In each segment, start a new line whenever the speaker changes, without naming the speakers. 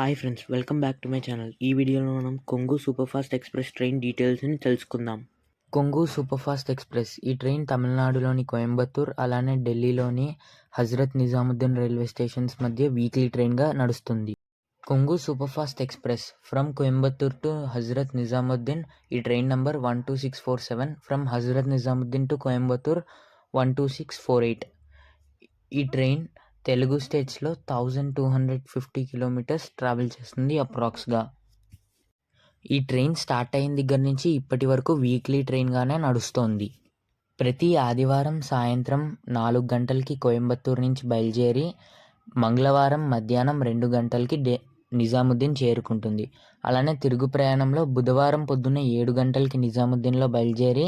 Hi friends, welcome back to my channel. ఈ వీడియోలో మనం Kongu super fast express train డీటెయిల్స్ని తెలుసుకుందాం. కొంగు సూపర్ ఫాస్ట్ ఎక్స్ప్రెస్ ఈ ట్రైన్ తమిళనాడులోని కోయంబత్తూర్ అలానే ఢిల్లీలోని హజరత్ నిజాముద్దీన్ రైల్వే స్టేషన్స్ మధ్య వీక్లీ ట్రైన్గా నడుస్తుంది. Kongu super fast express from Coimbatore to Hazrat Nizamuddin. ఈ train number 12647 from Hazrat Nizamuddin to Coimbatore 12648. ఈ ట్రైన్ తెలుగు స్టేట్స్లో 1250 కిలోమీటర్స్ ట్రావెల్ చేస్తుంది అప్రాక్స్గా. ఈ ట్రైన్ స్టార్ట్ అయిన దగ్గర నుంచి ఇప్పటి వరకు వీక్లీ ట్రైన్గానే నడుస్తోంది. ప్రతి ఆదివారం సాయంత్రం 4 గంటలకి కోయంబత్తూర్ నుంచి బయలుదేరి మంగళవారం మధ్యాహ్నం 2 గంటలకి నిజాముద్దీన్ చేరుకుంటుంది. అలానే తిరుగు ప్రయాణంలో బుధవారం పొద్దున్న 7 గంటలకి నిజాముద్దీన్లో బయలుదేరి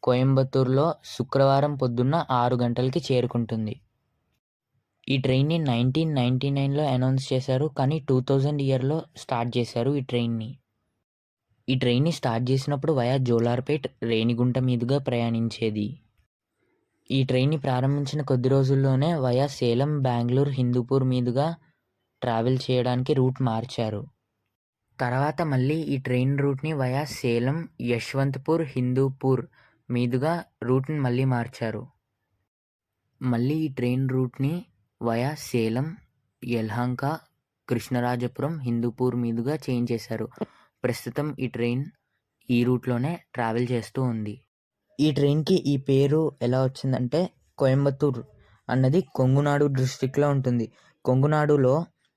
కోయంబత్తూర్లో శుక్రవారం పొద్దున్న 6 గంటలకి చేరుకుంటుంది. ఈ ట్రైన్ని 1999లో అనౌన్స్ చేశారు, కానీ 2000 ఇయర్లో స్టార్ట్ చేశారు ఈ ట్రైన్ని. ఈ ట్రైన్ని స్టార్ట్ చేసినప్పుడు వయా జోలార్పేట్, రేణిగుంట మీదుగా ప్రయాణించేది. ఈ ట్రైన్ని ప్రారంభించిన కొద్ది రోజుల్లోనే వయా సేలం, బెంగళూరు, హిందూపూర్ మీదుగా ట్రావెల్ చేయడానికి రూట్ మార్చారు. తర్వాత మళ్ళీ ఈ ట్రైన్ రూట్ని వయా సేలం, యశ్వంతపూర్, హిందూపూర్ మీదుగా రూట్ని మళ్ళీ మార్చారు. మళ్ళీ ఈ ట్రైన్ రూట్ని వయా సేలం, యలహంక, కృష్ణరాజపురం, హిందూపూర్ మీదుగా చేంజ్ చేశారు. ప్రస్తుతం ఈ ట్రైన్ ఈ రూట్లోనే ట్రావెల్ చేస్తూ ఉంది. ఈ ట్రైన్కి ఈ పేరు ఎలా వచ్చిందంటే, కోయంబత్తూర్ అన్నది కొంగునాడు డిస్ట్రిక్ట్లో ఉంటుంది. కొంగునాడులో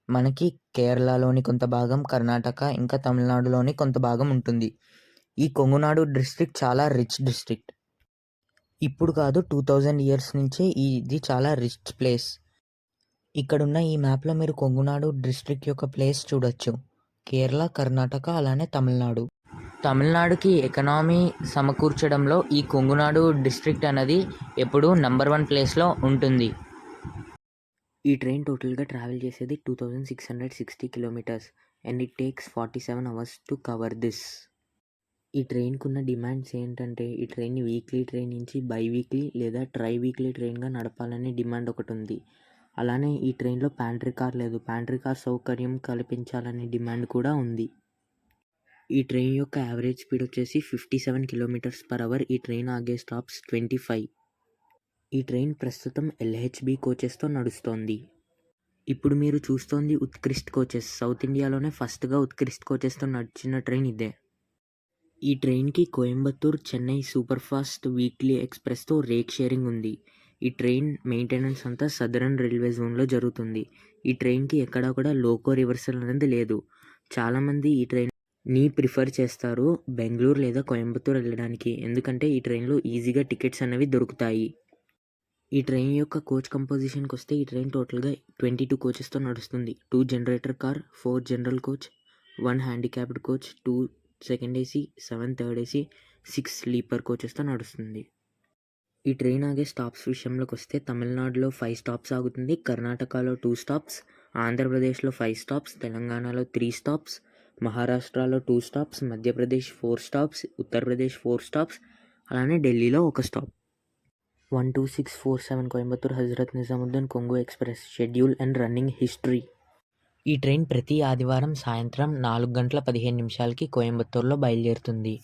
మనకి కేరళలోని కొంత భాగం, కర్ణాటక ఇంకా తమిళనాడులోని కొంత భాగం ఉంటుంది. ఈ కొంగునాడు డిస్ట్రిక్ట్ చాలా రిచ్ డిస్ట్రిక్ట్. ఇప్పుడు కాదు, 2000 ఇయర్స్ నుంచే ఇది చాలా రిచ్ ప్లేస్. ఇక్కడున్న ఈ మ్యాప్లో మీరు కొంగునాడు డిస్ట్రిక్ట్ యొక్క ప్లేస్ చూడొచ్చు. కేరళ, కర్ణాటక అలానే తమిళనాడు. తమిళనాడుకి ఎకనామీ సమకూర్చడంలో ఈ కొంగునాడు డిస్ట్రిక్ట్ అనేది ఎప్పుడూ నంబర్ 1 ప్లేస్లో ఉంటుంది. ఈ ట్రైన్ టోటల్గా ట్రావెల్ చేసేది 2660 kilometres and it takes 47 hours to cover this. ఈ ట్రైన్కి ఉన్న డిమాండ్స్ ఏంటంటే, ఈ ట్రైన్ని వీక్లీ ట్రైన్ నుంచి బై వీక్లీ లేదా ట్రై వీక్లీ ట్రైన్గా నడపాలనే డిమాండ్ ఒకటి ఉంది. అలానే ఈ ట్రైన్లో ప్యాంట్రీ కార్ లేదు, ప్యాంట్రీ కార్ సౌకర్యం కల్పించాలనే డిమాండ్ కూడా ఉంది. ఈ ట్రైన్ యొక్క యావరేజ్ స్పీడ్ వచ్చేసి 57 కిలోమీటర్స్ పర్ అవర్. ఈ ట్రైన్ ఆగే స్టాప్స్ 25. ఈ ట్రైన్ ప్రస్తుతం LHB కోచెస్తో నడుస్తోంది. ఇప్పుడు మీరు చూస్తోంది ఉత్కృష్ట్ కోచెస్. సౌత్ ఇండియాలోనే ఫస్ట్గా ఉత్కృష్ట్ కోచెస్తో నడిచిన ట్రైన్ ఇదే. ఈ ట్రైన్కి Coimbatore, Chennai super fast weekly ఎక్స్ప్రెస్తో రేక్ షేరింగ్ ఉంది. ఈ ట్రైన్ మెయింటెనెన్స్ అంతా సదరన్ రైల్వే జోన్లో జరుగుతుంది. ఈ ట్రైన్కి ఎక్కడా కూడా లోకో రివర్సల్ అనేది లేదు. చాలామంది ఈ ట్రైన్ని ప్రిఫర్ చేస్తారు బెంగళూరు లేదా కోయంబత్తూర్ వెళ్ళడానికి, ఎందుకంటే ఈ ట్రైన్లో ఈజీగా టికెట్స్ అనేవి దొరుకుతాయి. ఈ ట్రైన్ యొక్క కోచ్ కంపోజిషన్కి వస్తే, ఈ ట్రైన్ టోటల్గా 22 కోచెస్తో నడుస్తుంది. 2 generator car, 4 general coach, 1 handicapped coach, 2 second AC, 7 third AC, 6 sleeper కోచెస్తో నడుస్తుంది. ఈ ట్రైన్ ఆగే స్టాప్స్ విషయంలోకి వస్తే, తమిళనాడులో 5 స్టాప్స్ ఆగుతుంది, కర్ణాటకలో 2 స్టాప్స్, ఆంధ్రప్రదేశ్లో 5 స్టాప్స్, తెలంగాణలో 3 స్టాప్స్, మహారాష్ట్రలో 2 stops, Madhya Pradesh 4 stops, Uttar Pradesh 4 stops, అలానే ఢిల్లీలో 1 స్టాప్. 12647 కోయంబత్తూర్ హజరత్ నిజాముద్దీన్ కొంగు express schedule and running history. ఈ ట్రైన్ ప్రతి ఆదివారం సాయంత్రం 4 గంటల 15 నిమిషాలకి కోయంబత్తూర్లో బయలుదేరుతుంది.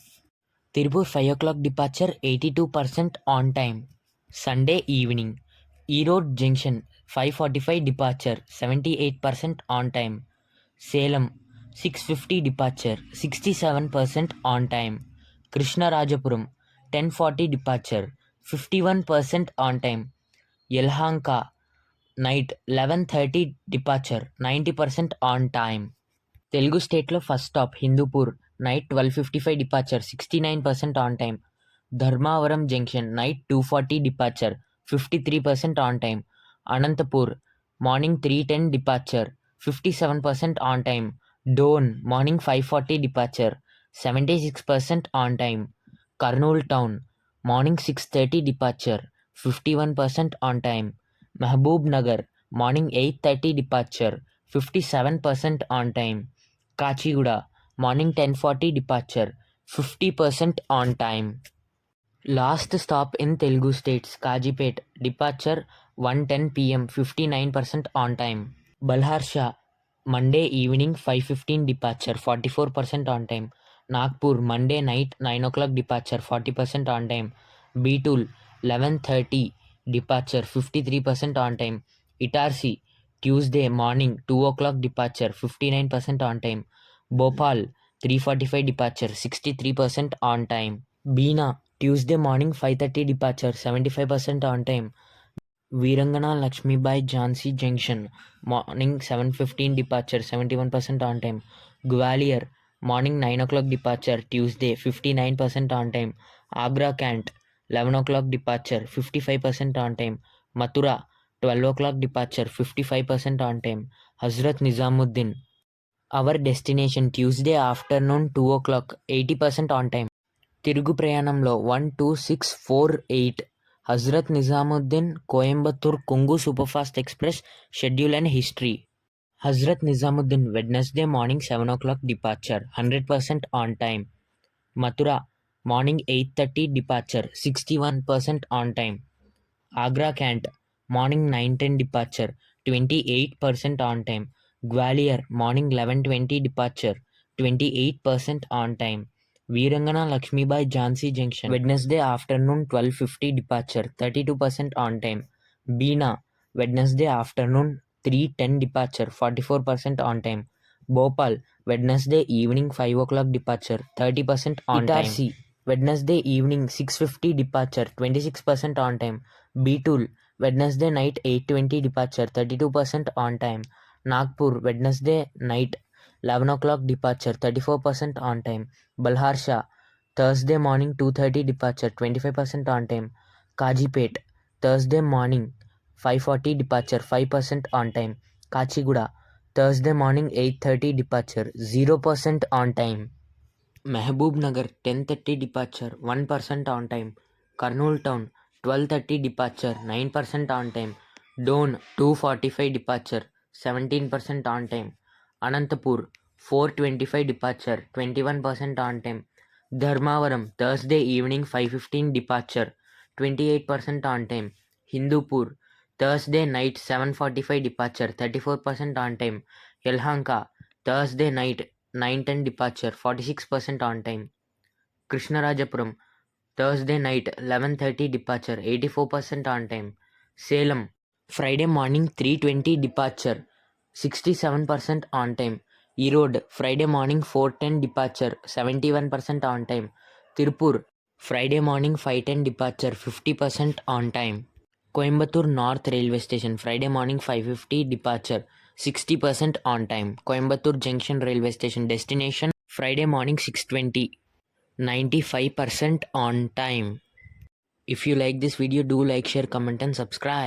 Tirupur 5 o'clock departure, 82% on time. Sunday evening. Erode junction 5:45 departure, 78% on time. Salem 6:50 departure, 67% on time. Krishnarajapuram 10:40 departure, 51% on time. Yelahanka night 11:30 departure, 90% on time. Telugu స్టేట్లో first stop Hindupur, night 12:55 departure, 69% on time. Dharmavaram junction night 2:40 departure, 53% on time. Anantapur morning 3:10 departure, 57% on time. Dhone morning 5:40 departure, 76% on time. Kurnool town morning 6:30 departure, 51% on time. Mahabubnagar morning 8:30 departure, 57% on time. Kacheguda morning 10:40 departure, 50% on time. Last stop in Telugu states Kazipet, departure 1:10 PM, 59% on time. Balharshah Monday evening 5:15 departure, 44% on time. Nagpur Monday night 9 o'clock departure, 40% on time. Beetul 11:30 departure, 53% on time. Itarsi Tuesday morning 2 o'clock departure, 59% on time. Bhopal 3:45 departure, 63% on time. Bina Tuesday morning 5:30 departure, 75% on time. Virangana Lakshmibai Jhansi Junction, morning 7:15 departure, 71% on time. Gwalior, morning 9 o'clock departure, Tuesday, 59% on time. Agra Cant, 11 o'clock departure, 55% on time. Mathura, 12 o'clock departure, 55% on time. Hazrat Nizamuddin, our destination, Tuesday afternoon, 2 o'clock, 80% on time. తిరుగు ప్రయాణంలో 12648 హజ్రత్ నిజాముద్దీన్ కోయంబత్తూర్ కొంగు superfast express schedule and history. Hazrat Nizamuddin Wednesday morning 7 o'clock departure, 100% on time. Mathura morning 8:30 departure, 61% on time. Agra can't morning 9:10 departure, 28% on time. Gwalior morning 11:20 departure, 28% on time. Virangana Lakshmibai Jhansi Junction, Wednesday afternoon 12:50 departure, 32% on time. Bina Wednesday afternoon 3:10 departure, 44% on time. Bhopal Wednesday evening 5 o'clock departure, 30% on time. Itarsi Wednesday evening 6:50 departure, 26% on time. Beetul Wednesday night 8:20 departure, 32% on time. Nagpur Wednesday night 11 o'clock departure, 34% on time. Balharsha Thursday morning 2:30 departure, 25% on time. Kajipet Thursday morning 5:40 departure, 5% on time. Kachiguda Thursday morning 8:30 departure, 0% on time. Mehboob Nagar 10:30 departure, 1% on time. Kurnool Town 12:30 departure, 9% on time. Doan 2:45 departure, 17% on time. Anantapur 4:25 departure, 21% on time. Dharmavaram Thursday evening 5:15 departure, 28% on time. Hindupur Thursday night 7:45 departure, 34% on time. Yelhanka Thursday night 9:10 departure, 46% on time. Krishnarajapuram Thursday night 11:30 departure, 84% on time. Salem Friday morning 3:20 departure, 67% on time. Erode Friday morning 4:10 departure, 71% on time. Tirupur Friday morning 5:10 departure, 50% on time. Coimbatore North Railway Station Friday morning 5:50 departure, 60% on time. Coimbatore Junction Railway Station destination Friday morning 6:20, 95% on time. If you like this video, do like, share, comment and subscribe.